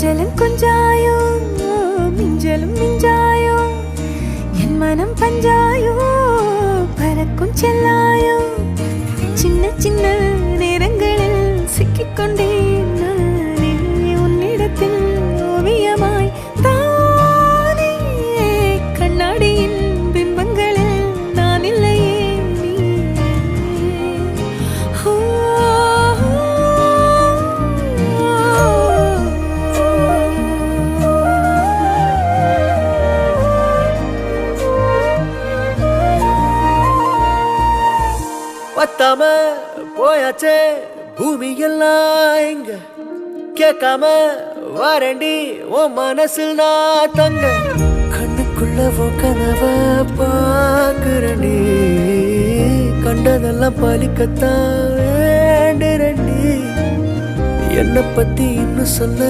கொஞ்சலும் கொஞ்சாயோ மிஞ்சலும் மிஞ்சாயோ என் மனம் பஞ்சாயோ பறக்கும் செல்லாயோ சின்ன சின்ன நேரங்களில் சிக்கிக்கொண்டேன் நானே உன்னிடத்தில் ஓவியமாய் தானே கண்ணாடியின் பிம்பங்களில் நான் இல்லையே நீ பத்தாம போயாச்சே பூமி எல்லாம் இங்க கேட்காம வாரண்டி உன் மனசில் நான் தங்க கண்ணுக்குள்ள உன் கனவ பாக்குறண்டி கண்டதெல்லாம் பலிக்கத்தான் வேண்டுறண்டி என்னை பத்தி இன்னும் சொல்ல